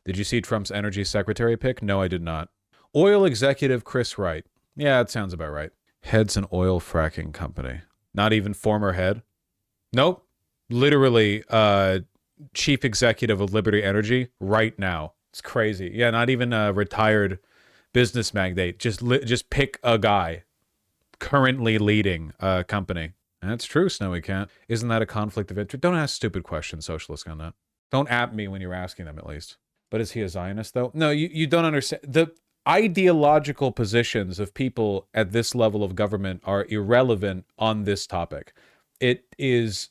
Did you see Trump's energy secretary pick? No, I did not. Oil executive Chris Wright. Yeah, that sounds about right. Heads an oil fracking company. Not even former head. Nope. Literally, chief executive of Liberty Energy right now. It's crazy. Yeah, not even a retired business magnate. Just pick a guy currently leading a company. That's true, Snowy Cat. Isn't that a conflict of interest? Don't ask stupid questions, socialist, on that. Don't at me when you're asking them, at least. But is he a Zionist, though? No, you don't understand. The ideological positions of people at this level of government are irrelevant on this topic. It is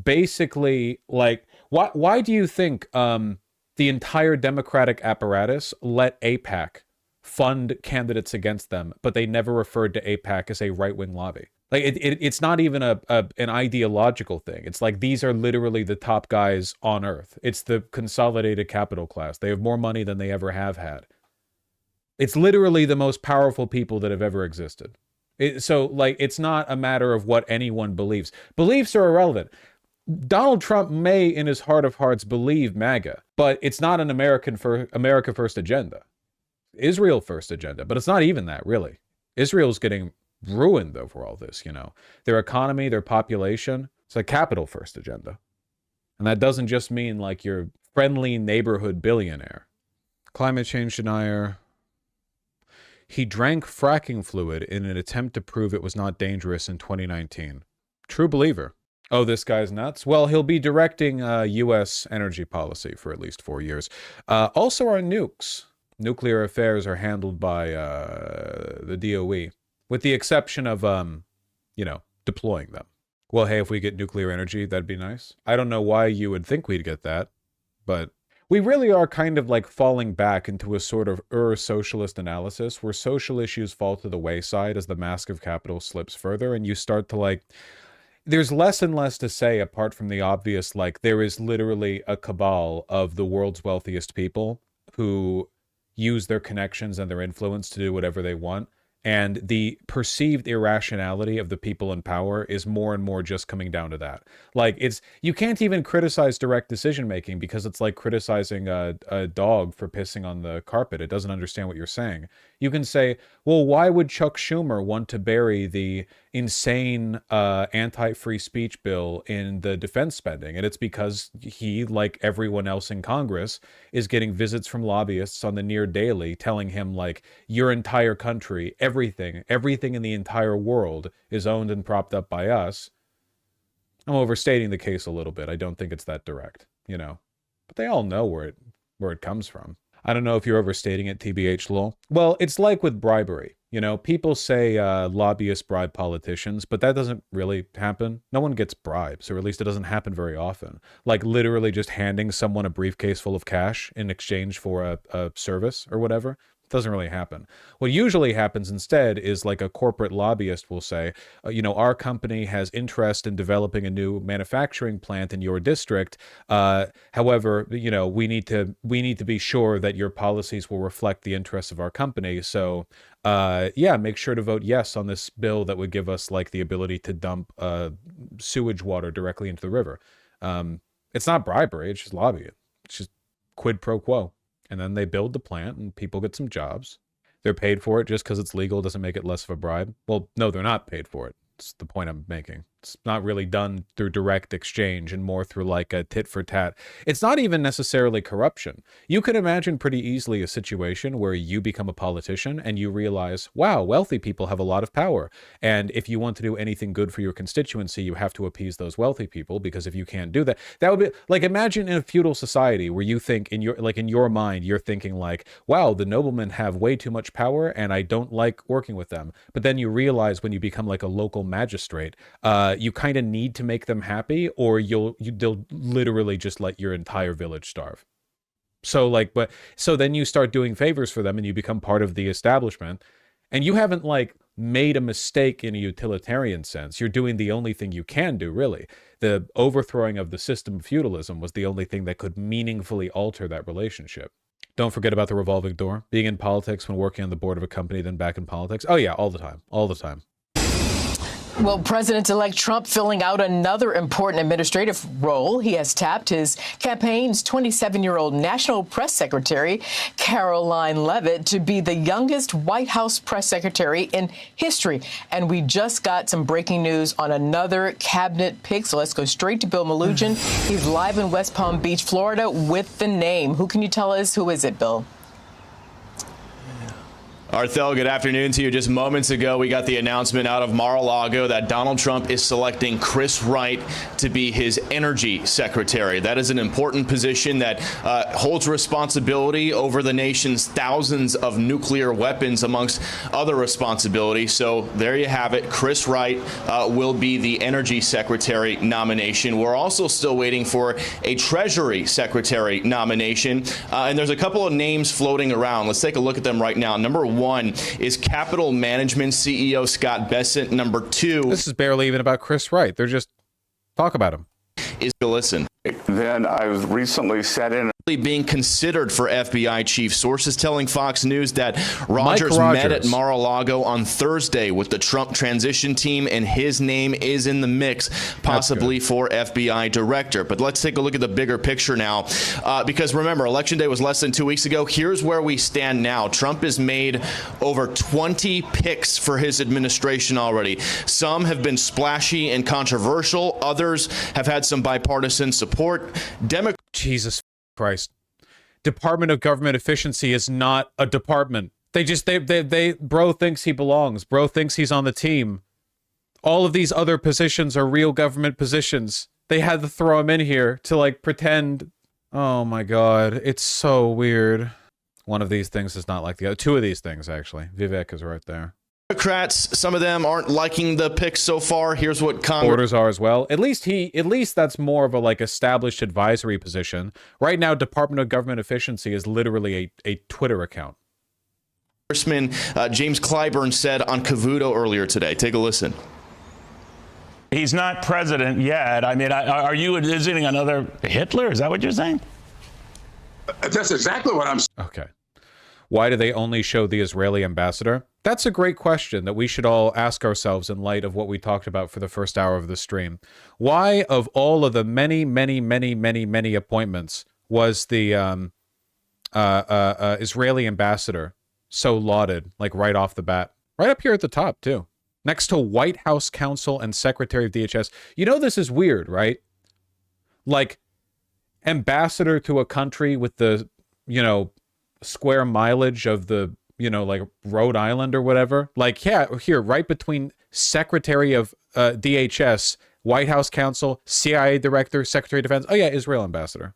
basically like, why do you think the entire Democratic apparatus let AIPAC fund candidates against them, but they never referred to AIPAC as a right-wing lobby? Like it's not even an ideological thing. It's like these are literally the top guys on earth. It's the consolidated capital class. They have more money than they ever have had. It's literally the most powerful people that have ever existed. So like it's not a matter of what anyone believes. Beliefs are irrelevant. Donald Trump may, in his heart of hearts, believe MAGA, but it's not an America first agenda. Israel first agenda, but it's not even that, really. Israel's getting ruined over all this, you know. Their economy, their population, it's a capital first agenda. And that doesn't just mean like your friendly neighborhood billionaire. Climate change denier. He drank fracking fluid in an attempt to prove it was not dangerous in 2019. True believer. Oh, this guy's nuts? Well, he'll be directing U.S. energy policy for at least 4 years. Also, our nukes. Nuclear affairs are handled by the DOE, with the exception of, deploying them. Well, hey, if we get nuclear energy, that'd be nice. I don't know why you would think we'd get that, but we really are kind of like falling back into a sort of socialist analysis where social issues fall to the wayside as the mask of capital slips further, and you start to like... There's less and less to say apart from the obvious, like there is literally a cabal of the world's wealthiest people who use their connections and their influence to do whatever they want. And the perceived irrationality of the people in power is more and more just coming down to that. Like you can't even criticize direct decision making because it's like criticizing a dog for pissing on the carpet. It doesn't understand what you're saying. You can say, well, why would Chuck Schumer want to bury the insane anti-free speech bill in the defense spending? And it's because he, like everyone else in Congress, is getting visits from lobbyists on the near daily telling him, like, your entire country, everything in the entire world is owned and propped up by us. I'm overstating the case a little bit. I don't think it's that direct, you know. But they all know where it comes from. I don't know if you're overstating it, TBH lol. Well, it's like with bribery. You know, people say lobbyists bribe politicians, but that doesn't really happen. No one gets bribes, or at least it doesn't happen very often. Like literally just handing someone a briefcase full of cash in exchange for a service or whatever. Doesn't really happen. What usually happens instead is like a corporate lobbyist will say, our company has interest in developing a new manufacturing plant in your district. However, we need to be sure that your policies will reflect the interests of our company. So, make sure to vote yes on this bill that would give us like the ability to dump sewage water directly into the river. It's not bribery. It's just lobbying. It's just quid pro quo. And then they build the plant and people get some jobs. They're paid for it just because it's legal doesn't make it less of a bribe. Well, no, they're not paid for it. It's the point I'm making. It's not really done through direct exchange and more through like a tit for tat. It's not even necessarily corruption. You can imagine pretty easily a situation where you become a politician and you realize, wow, wealthy people have a lot of power. And if you want to do anything good for your constituency, you have to appease those wealthy people, because if you can't do that, that would be like, imagine in a feudal society where you think in your mind, you're thinking like, wow, the noblemen have way too much power and I don't like working with them. But then you realize when you become like a local magistrate, you kind of need to make them happy, or they'll literally just let your entire village starve. So then you start doing favors for them and you become part of the establishment, and you haven't like made a mistake in a utilitarian sense. You're doing the only thing you can do, really. The overthrowing of the system of feudalism was the only thing that could meaningfully alter that relationship. Don't forget about the revolving door. Being in politics when working on the board of a company, then back in politics. Oh yeah, all the time. Well, President-elect Trump filling out another important administrative role. He has tapped his campaign's 27-year-old National Press Secretary, Caroline Leavitt, to be the youngest White House press secretary in history. And we just got some breaking news on another cabinet pick. So let's go straight to Bill Malugin. He's live in West Palm Beach, Florida, with the name. Who can you tell us? Who is it, Bill? Arthel, good afternoon to you. Just moments ago, we got the announcement out of Mar-a-Lago that Donald Trump is selecting Chris Wright to be his energy secretary. That is an important position that holds responsibility over the nation's thousands of nuclear weapons, amongst other responsibilities. So there you have it. Chris Wright will be the energy secretary nomination. We're also still waiting for a treasury secretary nomination. And there's a couple of names floating around. Let's take a look at them right now. Number one is Capital Management CEO Scott Bessent. Number two. This is barely even about Chris Wright. They're just talk about him. Is listen. Then I was recently set in. Being considered for FBI chief. Sources telling Fox News that Rogers met at Mar-a-Lago on Thursday with the Trump transition team, and his name is in the mix, possibly for FBI director. But let's take a look at the bigger picture now, because remember, Election Day was less than 2 weeks ago. Here's where we stand now. Trump has made over 20 picks for his administration already. Some have been splashy and controversial. Others have had some bipartisan support. Jesus Christ. Department of Government Efficiency is not a department. Bro thinks he belongs. Bro thinks he's on the team. All of these other positions are real government positions. They had to throw him in here to like pretend. Oh my God. It's so weird. One of these things is not like the other. Two of these things, actually. Vivek is right there. Democrats, some of them aren't liking the picks so far. Here's what Congress orders are as well. At least that's more of a like established advisory position. Right now, Department of Government Efficiency is literally a Twitter account. Congressman James Clyburn said on Cavuto earlier today. Take a listen. He's not president yet. I mean, are you visiting another Hitler? Is that what you're saying? That's exactly what I'm saying. Okay. Why do they only show the Israeli ambassador? That's a great question that we should all ask ourselves in light of what we talked about for the first hour of the stream. Why, of all of the many appointments, was the Israeli ambassador so lauded, like right off the bat? Right up here at the top, too. Next to White House counsel and secretary of DHS. You know, this is weird, right? Like, ambassador to a country with the, square mileage of the, like Rhode Island or whatever. Like, yeah, here, right between Secretary of DHS, White House counsel, CIA director, Secretary of Defense. Oh, yeah, Israel ambassador.